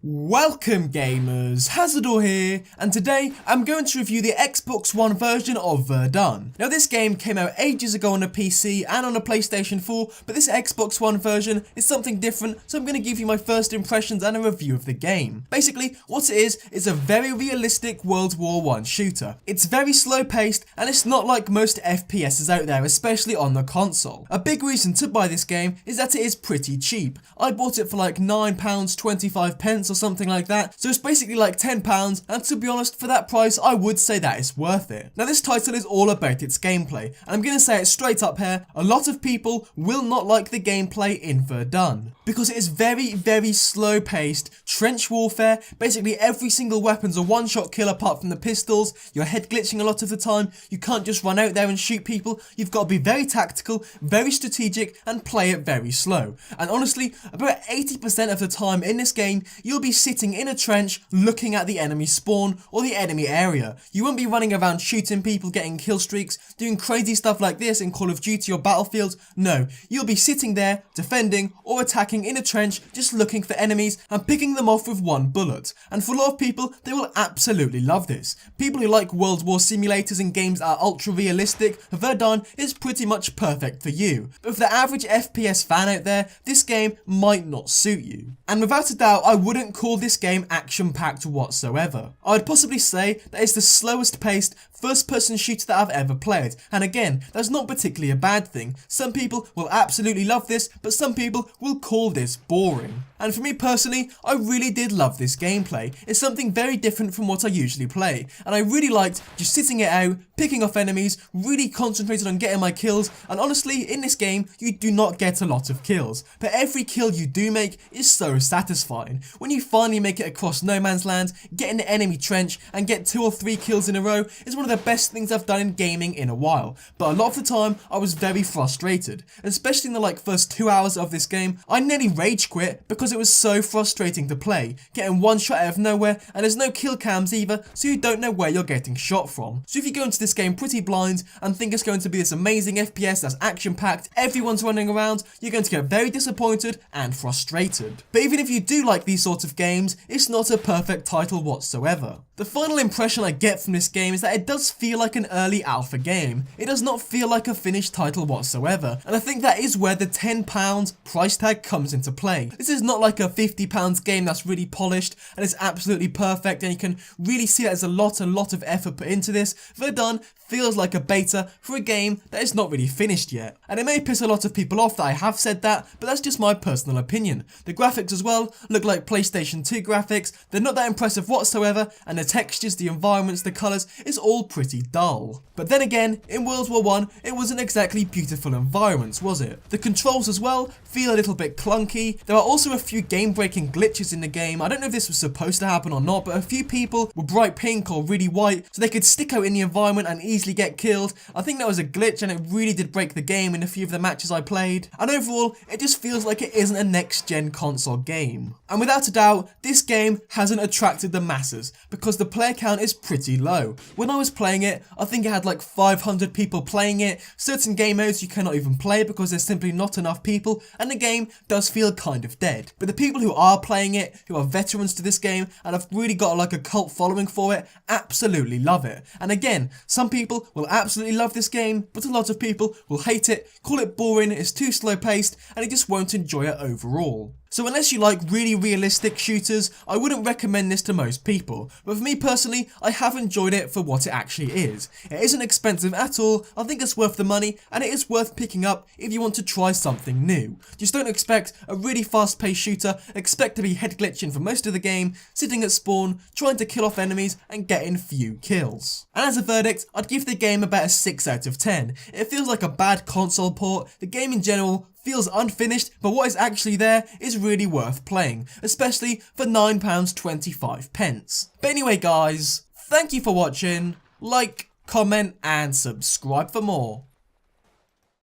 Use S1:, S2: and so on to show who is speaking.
S1: Welcome gamers, Hazardor here, and today I'm going to review the Xbox One version of Verdun. Now this game came out ages ago on a PC and on a PlayStation 4, but this Xbox One version is something different, so I'm going to give you my first impressions and a review of the game. Basically, what it is a very realistic World War I shooter. It's very slow paced, and it's not like most FPSs out there, especially on the console. A big reason to buy this game is that it is pretty cheap. I bought it for like £9.25 or something like that, so it's basically like £10, and to be honest, for that price I would say that it's worth it. Now this title is all about its gameplay, and I'm going to say it straight up here, a lot of people will not like the gameplay in Verdun, because it is very slow paced, trench warfare. Basically every single weapon's a one-shot kill apart from the pistols, you're head glitching a lot of the time, you can't just run out there and shoot people, you've got to be very tactical, very strategic, and play it very slow. And honestly, about 80% of the time in this game, you'll be sitting in a trench looking at the enemy spawn or the enemy area. You won't be running around shooting people, getting kill streaks, doing crazy stuff like this in Call of Duty or Battlefield. No, you'll be sitting there defending or attacking in a trench, just looking for enemies and picking them off with one bullet. And for a lot of people, they will absolutely love this. People who like World War simulators and games that are ultra realistic, Verdun is pretty much perfect for you. But for the average FPS fan out there, this game might not suit you. And without a doubt, I wouldn't call this game action-packed whatsoever. I would possibly say that it's the slowest paced first-person shooter that I've ever played, and again, that's not particularly a bad thing. Some people will absolutely love this, but some people will call this boring. And for me personally, I really did love this gameplay. It's something very different from what I usually play, and I really liked just sitting it out, picking off enemies, really concentrated on getting my kills, and honestly, in this game, you do not get a lot of kills, but every kill you do make is so satisfying. When you finally make it across no man's land, get in the enemy trench, and get 2 or 3 kills in a row is one of the best things I've done in gaming in a while. But a lot of the time, I was very frustrated, especially in the first 2 hours of this game. I nearly rage quit because it was so frustrating to play, getting one shot out of nowhere, and there's no kill cams either, so you don't know where you're getting shot from. So if you go into this game pretty blind and think it's going to be this amazing FPS that's action-packed, everyone's running around, you're going to get very disappointed and frustrated. But even if you do like these sorts of games, it's not a perfect title whatsoever. The final impression I get from this game is that it does feel like an early alpha game. It does not feel like a finished title whatsoever, and I think that is where the £10 price tag comes into play. This is not like a £50 game that's really polished and it's absolutely perfect, and you can really see that there's a lot of effort put into this. Verdun feels like a beta for a game that is not really finished yet, and it may piss a lot of people off that I have said that, but that's just my personal opinion. The graphics as well look like PlayStation 2 graphics, they're not that impressive whatsoever, and the textures, the environments, the colours is all pretty dull. But then again, in World War I, it wasn't exactly beautiful environments, was it? The controls as well feel a little bit clunky. There are also a few game-breaking glitches in the game. I don't know if this was supposed to happen or not, but a few people were bright pink or really white, so they could stick out in the environment and easily get killed. I think that was a glitch, and it really did break the game in a few of the matches I played. And overall, it just feels like it isn't a next-gen console game. And without a doubt, this game hasn't attracted the masses, because the player count is pretty low. When I was playing it, I think it had like 500 people playing it. Certain game modes you cannot even play because there's simply not enough people, and the game does feel kind of dead. But the people who are playing it, who are veterans to this game and have really got like a cult following for it, absolutely love it. And again, some people will absolutely love this game, but a lot of people will hate it, call it boring, it's too slow paced, and they just won't enjoy it overall. So unless you like really realistic shooters, I wouldn't recommend this to most people. But for me personally, I have enjoyed it for what it actually is. It isn't expensive at all, I think it's worth the money, and it is worth picking up if you want to try something new. Just don't expect a really fast paced shooter, expect to be head glitching for most of the game, sitting at spawn, trying to kill off enemies and getting few kills. And as a verdict, I'd give the game about a 6 out of 10. It feels like a bad console port, the game in general feels unfinished, but what is actually there is really worth playing, especially for £9.25. But anyway guys, thank you for watching, like, comment and subscribe for more.